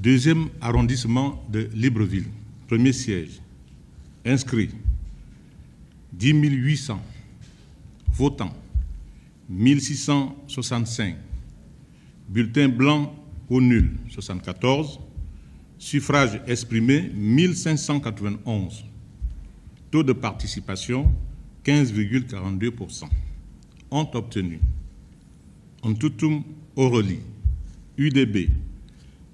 Deuxième arrondissement de Libreville. Premier siège. Inscrits 10 800. Votants 1665. Bulletins blancs ou nuls 74. Suffrages exprimés 1591. Taux de participation 15,42%. Ont obtenu Antutum Oroli, UDB,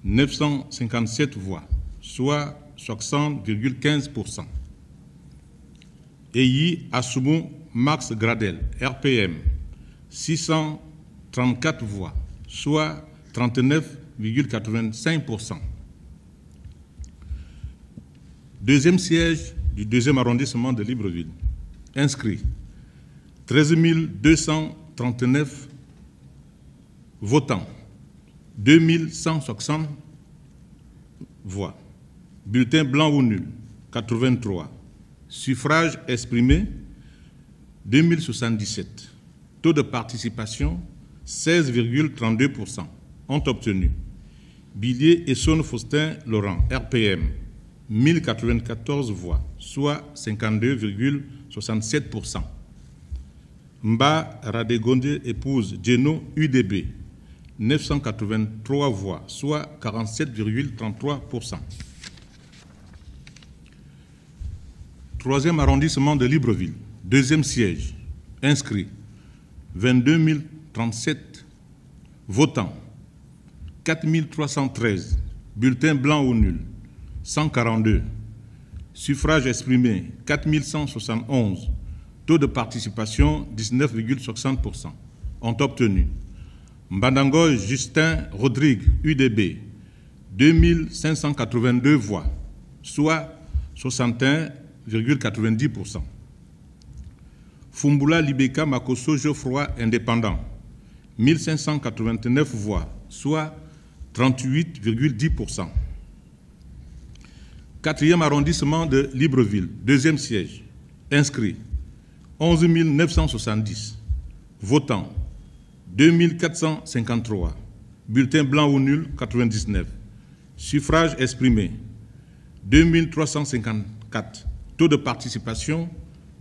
957 voix, soit 60,15%. Eyi Assoumou Max Gradel, RPM, 634 voix, soit 39,85%. Deuxième siège du deuxième arrondissement de Libreville. Inscrits 13 239 votants, 2160 voix. Bulletins blancs ou nuls, 83. Suffrages exprimés, 2077. Taux de participation, 16,32%. Ont obtenu Billier Essonne Faustin Laurent, RPM, 1094 voix, soit 52,67%. Mba Radegonde épouse Djeno, UDB, 983 voix, soit 47,33%. Troisième arrondissement de Libreville. Deuxième siège. Inscrits 22 037 votants, 4 313. Bulletins blancs ou nuls, 142. Suffrages exprimés, 4 171. Taux de participation, 19,60%. Ont obtenu Mbandango Justin Rodrigue, UDB, 2582 voix, soit 61,90%. Fumbula Libeka Makoso Geoffroy indépendant, 1589 voix, soit 38,10%. Quatrième arrondissement de Libreville, deuxième siège. Inscrits 11 970. Votants 2453. Bulletins blancs ou nuls 99. Suffrages exprimés 2354. Taux de participation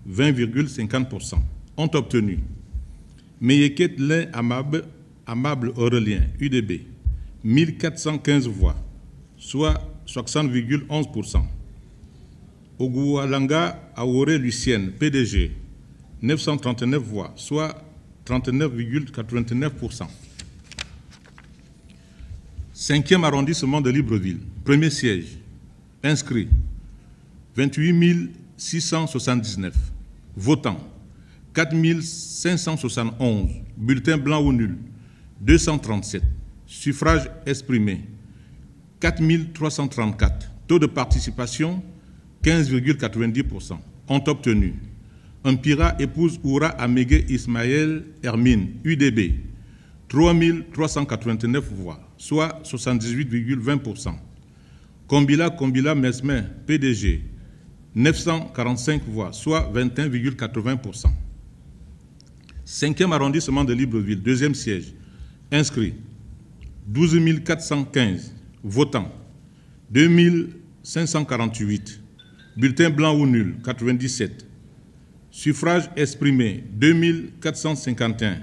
20,50%. Ont obtenu Meyeket Lin Amable Aurélien, UDB, 1415 voix, soit 60,11%. Ogoualanga Aoré Lucienne, PDG, 939 voix, soit 39,89%. Cinquième arrondissement de Libreville, premier siège. Inscrits 28 679. Votants 4 571. Bulletins blancs ou nuls 237. Suffrages exprimés 4 334. Taux de participation 15,90%. Ont obtenu Empira épouse Oura Amégué Ismaël Hermine, UDB, 3 389 voix, soit 78,20%. Kombila Mesmer, PDG, 945 voix, soit 21,80%. Cinquième arrondissement de Libreville, deuxième siège. Inscrits 12 415. Votants 2 548. Bulletins blancs ou nuls 97. Suffrages exprimés 2451.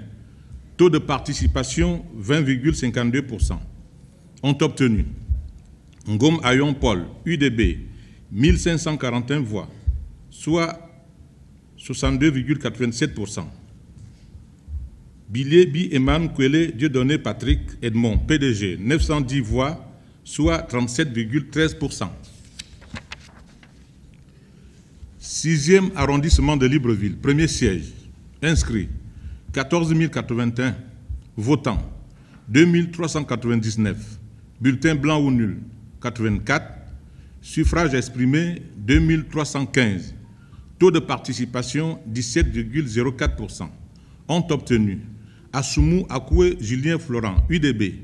Taux de participation 20,52%. Ont obtenu Ngom Ayon Paul, UDB, 1541 voix, soit 62,87%. Billier Bi Eman Kwele Dieudonné Patrick Edmond, PDG, 910 voix, soit 37,13%. Sixième arrondissement de Libreville, premier siège. Inscrits 14 081. Votants 2 399. Bulletins blancs ou nuls 84. Suffrages exprimés 2 315. Taux de participation 17,04%. Ont obtenu Assoumou Akoué Julien Florent, UDB,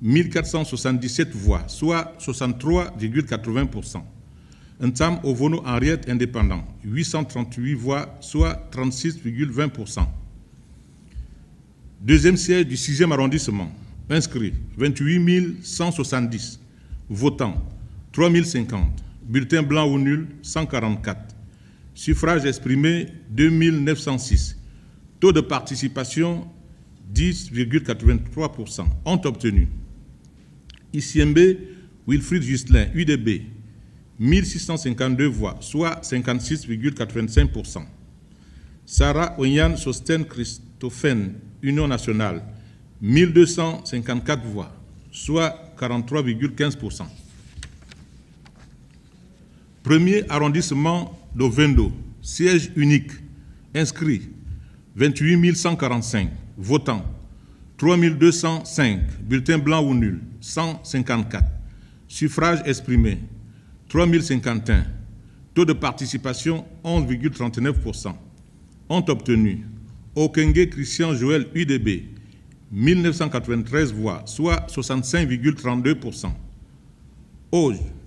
1477 voix, soit 63,80%. Ntam Ovono Henriette indépendant, 838 voix, soit 36,20%. Deuxième siège du 6e arrondissement, inscrit 28 170. Votants, 3050. Bulletins blancs ou nuls, 144. Suffrages exprimés, 2906. Taux de participation, 10,83%. Ont obtenu Issiembe Wilfried Justelin, UDB, 1652 voix, soit 56,85%. Sarah Onyan Sosten Christophène, Union nationale, 1254 voix, soit 43,15%. Premier arrondissement d'Ovendo, siège unique, inscrit, 28 145, votants, 3205, bulletins blancs ou nuls, 154, suffrages exprimés, 3051, taux de participation 11,39%. Ont obtenu Okenge Christian Joël UDB, 1993 voix, soit 65,32%.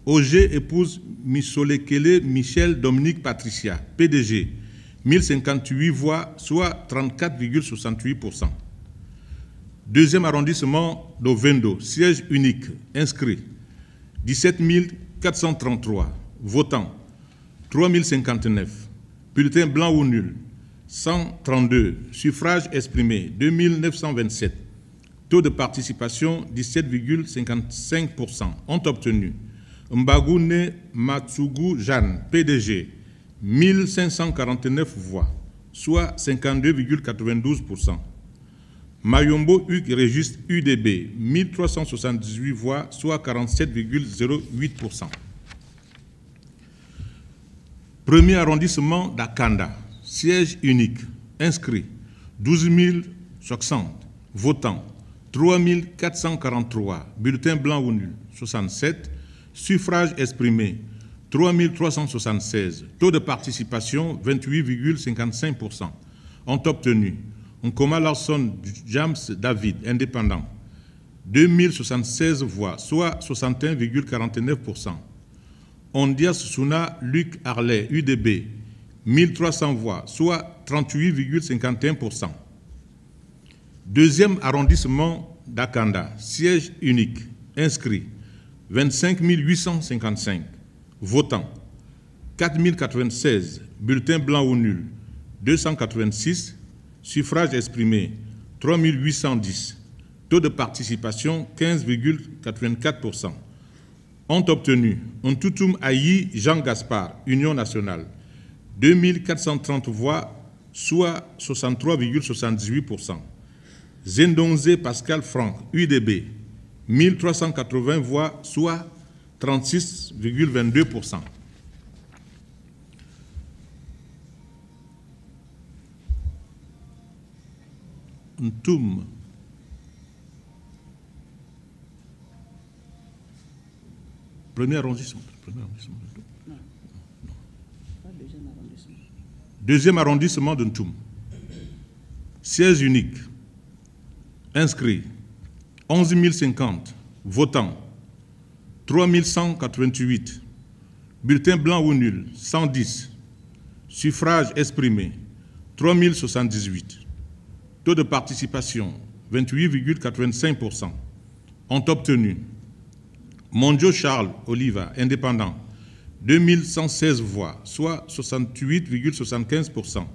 Auger épouse Missolekele Michel Dominique Patricia, PDG, 1058 voix, soit 34,68%. Deuxième arrondissement d'Ovendo, siège unique, inscrit, 17 433, votants, 3059, bulletins blancs ou nuls, 132, suffrages exprimés, 2927, taux de participation, 17,55%, ont obtenu Mbagune Matsugu Jeanne, PDG, 1549 voix, soit 52,92%. Mayombo Hugues Régis UDB, 1378 voix, soit 47,08%. Premier arrondissement d'Akanda, siège unique, inscrit, 12 060, votants, 3 443, bulletins blancs ou nuls, 67, suffrages exprimés, 3 376, taux de participation, 28,55%, ont obtenu Nkoma Larson James David, indépendant, 2076 voix, soit 61,49%. Ondias Suna Luc Harley, UDB, 1300 voix, soit 38,51%. Deuxième arrondissement d'Akanda, siège unique, inscrit, 25 855, votants, 4096, bulletins blancs ou nuls, 286, suffrages exprimés, 3810, taux de participation, 15,84%. Ont obtenu Ntutum Ayi Jean Gaspard, Union nationale, 2430 voix, soit 63,78%. Zendonze Pascal Franck, UDB, 1380 voix, soit 36,22%. Ntoum. Premier arrondissement. Non. Pas deuxième arrondissement. Deuxième arrondissement de Ntoum. Siège unique. Inscrit. 11 050. Votants. 3 188. Bulletins blancs ou nuls. 110. Suffrages exprimés. 3 078. Taux de participation, 28,85%, ont obtenu Monjo Charles Oliva, indépendant, 2116 voix, soit 68,75%.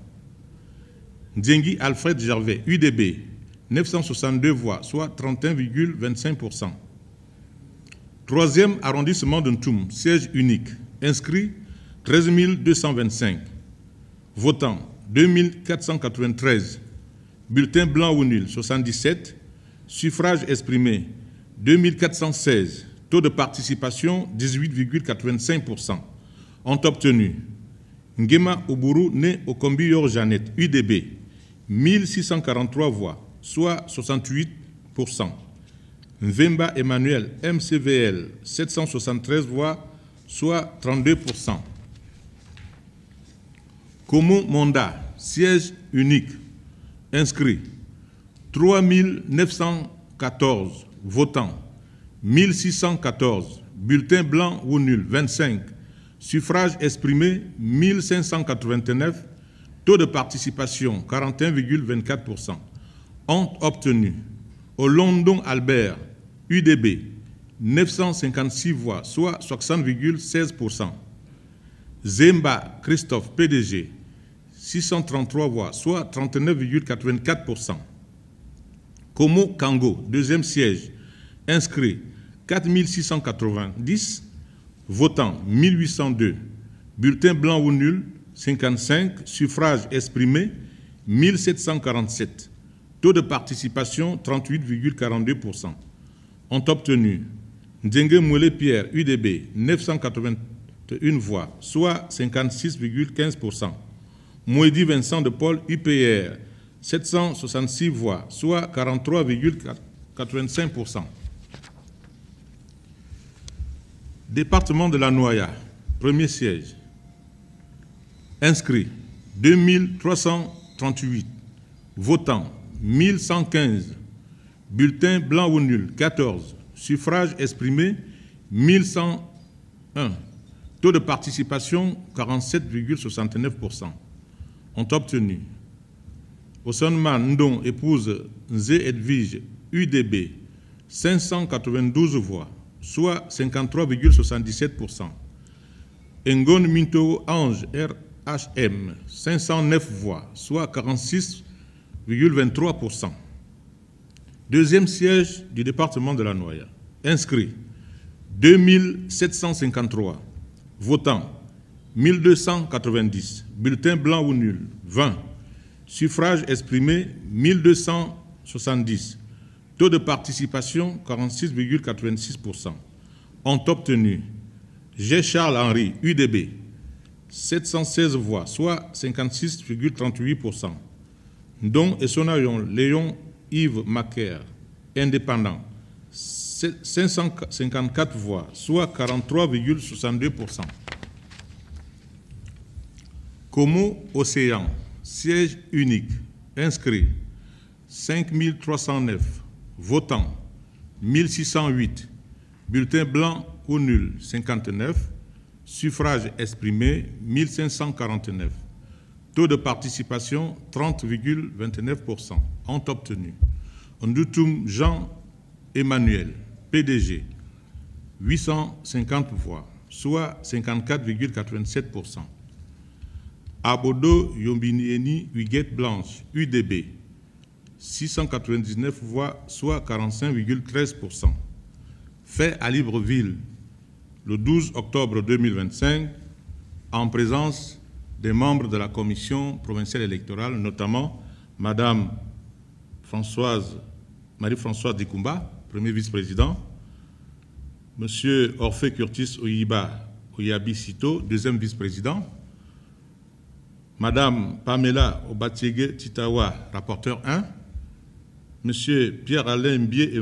Nzengi Alfred Gervais, UDB, 962 voix, soit 31,25%. Troisième arrondissement de Ntoum, siège unique, inscrit 13 225, votants 2493, bulletins blancs ou nuls, 77. Suffrages exprimés, 2416. Taux de participation, 18,85%. Ont obtenu Ngema Oburu, né au Kombi-Yor Jeannette, UDB, 1643 voix, soit 68%. Mvemba Emmanuel, MCVL, 773 voix, soit 32%. Komo Monda, siège unique, inscrits, 3 914 votants, 1614, bulletins blancs ou nuls, 25, suffrages exprimés, 1589, taux de participation, 41,24%, ont obtenu Olondon Albert, UDB, 956 voix, soit 60,16%. Zemba Christophe, PDG, 633 voix, soit 39,84%. Komo Kango, deuxième siège, inscrit 4690, votants 1802, bulletins blancs ou nuls 55, suffrages exprimés 1747, taux de participation 38,42%. Ont obtenu Ndenge Moulé Pierre, UDB, 981 voix, soit 56,15%. Mouedi Vincent de Paul, UPR, 766 voix, soit 43,85%. Département de la Noya, premier siège. Inscrits 2338, votants 1115, bulletins blancs ou nuls 14, suffrages exprimés 1101, taux de participation 47,69%. Ont obtenu Osonman Ndong, épouse Nzé Edwige, UDB, 592 voix, soit 53,77%. Ngon Minto Ange, RHM, 509 voix, soit 46,23%. Deuxième siège du département de la Noya. Inscrits 2753, votants 1290, bulletins blancs ou nuls 20, suffrages exprimés 1270, taux de participation 46,86%. Ont obtenu G. Charles Henry, UDB, 716 voix, soit 56,38%. Dont Essonayon Léon Yves Macaire, indépendant, 554 voix, soit 43,62%. Komo Océan, siège unique, inscrit 5309, votants 1608, bulletins blancs ou nuls 59, suffrages exprimés 1549, taux de participation 30,29%. Ont obtenu Ndoutoum Jean-Emmanuel, PDG, 850 voix, soit 54,87%. Abodo Yombinieni Huguette Blanche, UDB, 699 voix, soit 45,13%. Fait à Libreville, le 12 octobre 2025, en présence des membres de la commission provinciale électorale, notamment Madame Marie-Françoise Dikoumba, premier vice-président, Monsieur Orphée Curtis Oyabi Sito, deuxième vice-président, Madame Pamela Obatiege Titawa, rapporteur 1, Monsieur Pierre-Alain Mbié